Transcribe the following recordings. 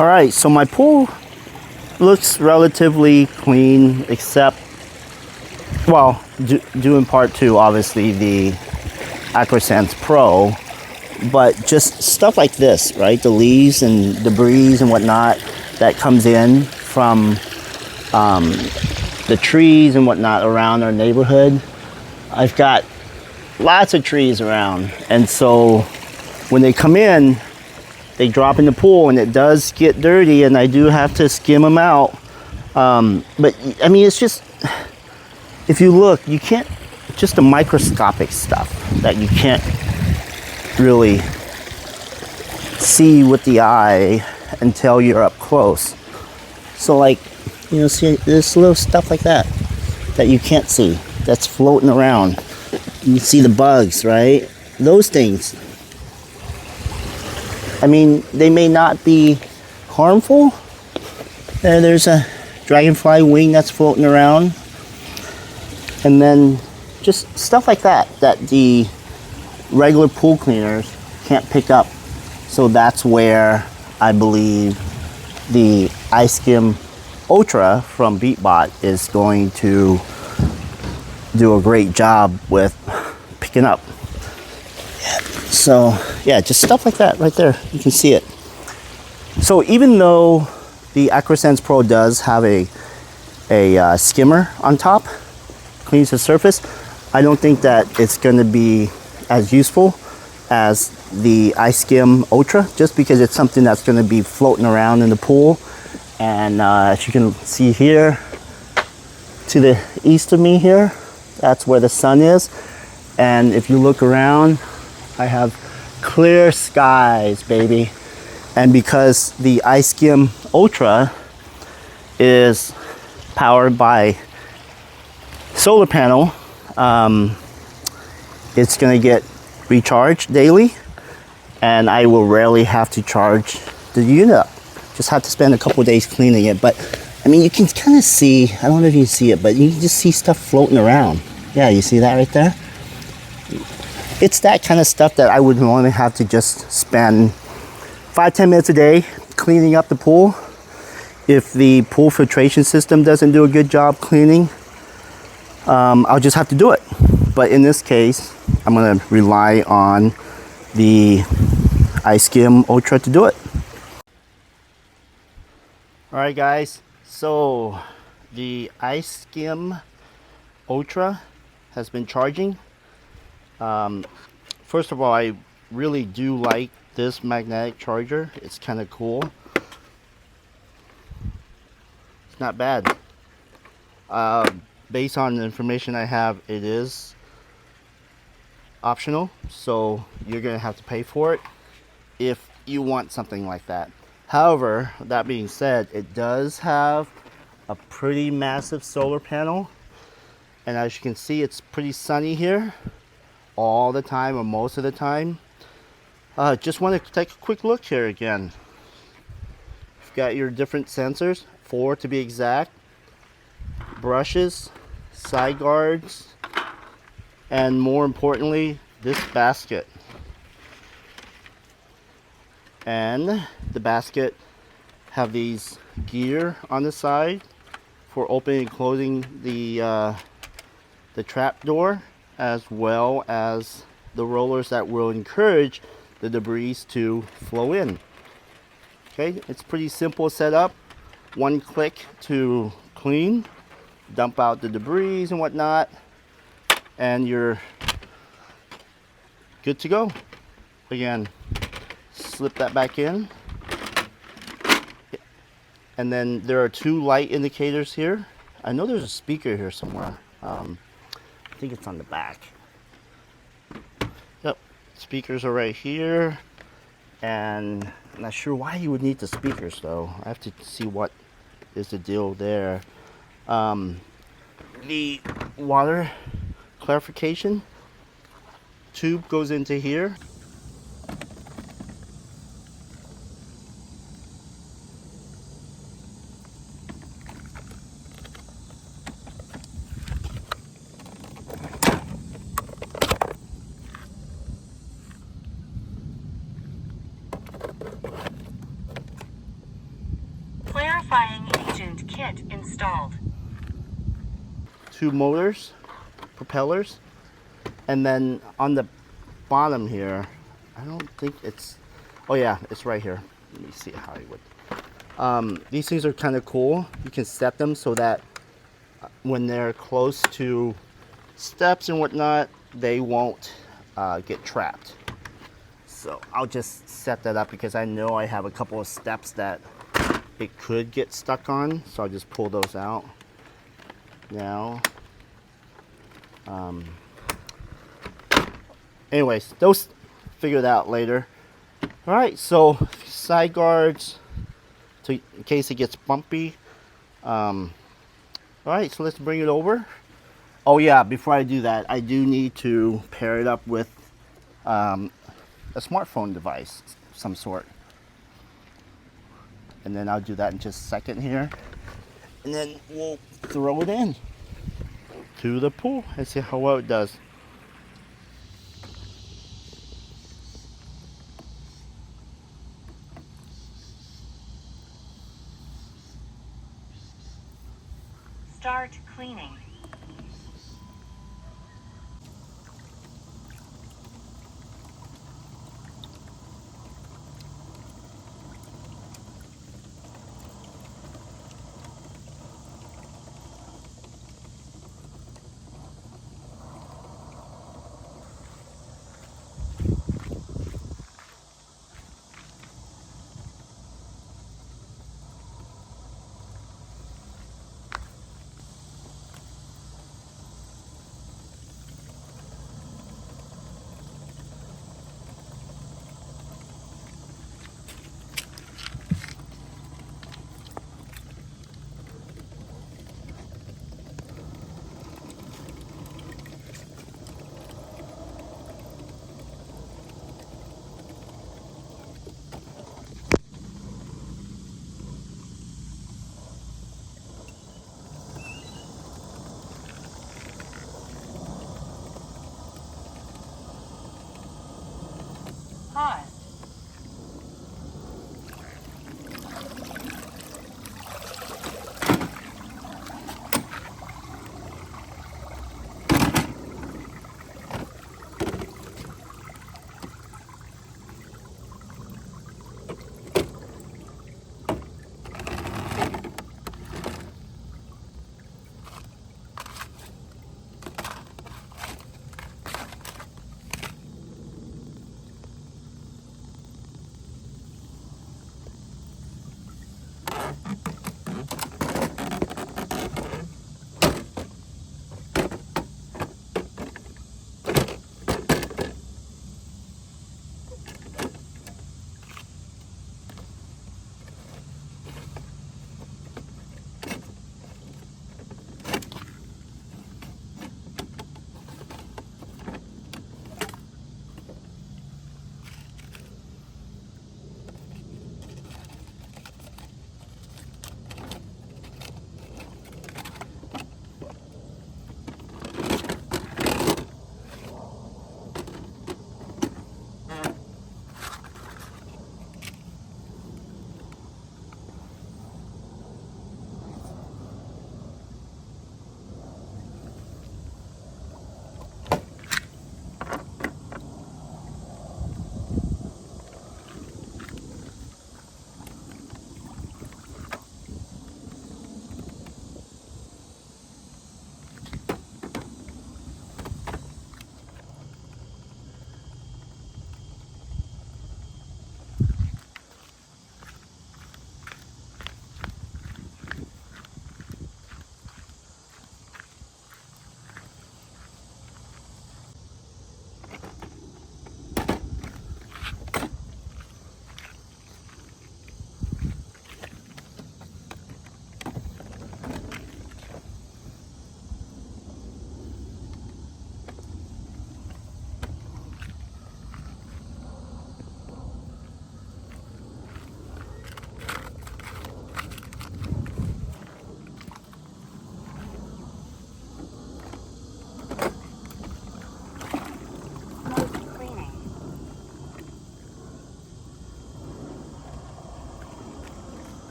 All right, so my pool looks relatively clean, except, well, due in part to obviously the AquaSense Pro, but just stuff like this, right? The leaves and debris and whatnot that comes in from the trees and whatnot around our neighborhood. I've got lots of trees around, and so when they come in, they drop in the pool and it does get dirty, and I do have to skim them out. But I mean, it's just, if you look, you can't, just the microscopic stuff that you can't really see with the eye until you're up close. So like, you know, see this little stuff like that you can't see, that's floating around. You see the bugs, right? Those things, I mean, they may not be harmful. There's a dragonfly wing that's floating around. And then just stuff like that the regular pool cleaners can't pick up. So that's where I believe the iSkim Ultra from Beatbot is going to do a great job with picking up. So yeah, just stuff like that right there. You can see it. So even though the AquaSense Pro does have a skimmer on top, cleans the surface, I don't think that it's going to be as useful as the iSkim Ultra, just because it's something that's going to be floating around in the pool. And as you can see here, to the east of me here, that's where the sun is. And if you look around, I have clear skies, baby. And because the iSkim Ultra is powered by solar panel, it's gonna get recharged daily, and I will rarely have to charge the unit up. Just have to spend a couple days cleaning it. But I mean, you can kind of see, I don't know if you can see it, but you can just see stuff floating around. Yeah, you see that right there? It's that kind of stuff that I would normally have to just spend 5-10 minutes a day cleaning up the pool. If the pool filtration system doesn't do a good job cleaning, I'll just have to do it. But in this case, I'm gonna rely on the iSkim Ultra to do it. All right, guys, so the iSkim Ultra has been charging. First of all, I really do like this magnetic charger. It's kind of cool. It's not bad. Based on the information I have, it is optional, so you're gonna have to pay for it if you want something like that. However, that being said, it does have a pretty massive solar panel, and as you can see, it's pretty sunny here all the time, or most of the time. Just want to take a quick look here again. You've got your different sensors, 4 to be exact, brushes, side guards, and more importantly, this basket. And the basket have these gear on the side for opening and closing the trap door, as well as the rollers that will encourage the debris to flow in. Okay, it's pretty simple setup. One click to clean, dump out the debris and whatnot, and you're good to go. Again, slip that back in, and then there are 2 light indicators here. I know there's a speaker here somewhere. I think it's on the back. Yep, speakers are right here, and I'm not sure why you would need the speakers though. I have to see what is the deal there. The water clarification tube goes into here. Identifying agent kit installed. 2 motors, propellers, and then on the bottom here, I don't think it's, oh yeah, it's right here. Let me see how I would. These things are kind of cool. You can set them so that when they're close to steps and whatnot, they won't get trapped. So I'll just set that up because I know I have a couple of steps that it could get stuck on. So I'll just pull those out now. Anyways, those figured out later. All right, so side guards in case it gets bumpy. All right, so let's bring it over. Oh yeah, before I do that, I do need to pair it up with a smartphone device of some sort. And then I'll do that in just a second here. And then we'll throw it in to the pool and see how well it does. Start cleaning.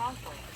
promptly.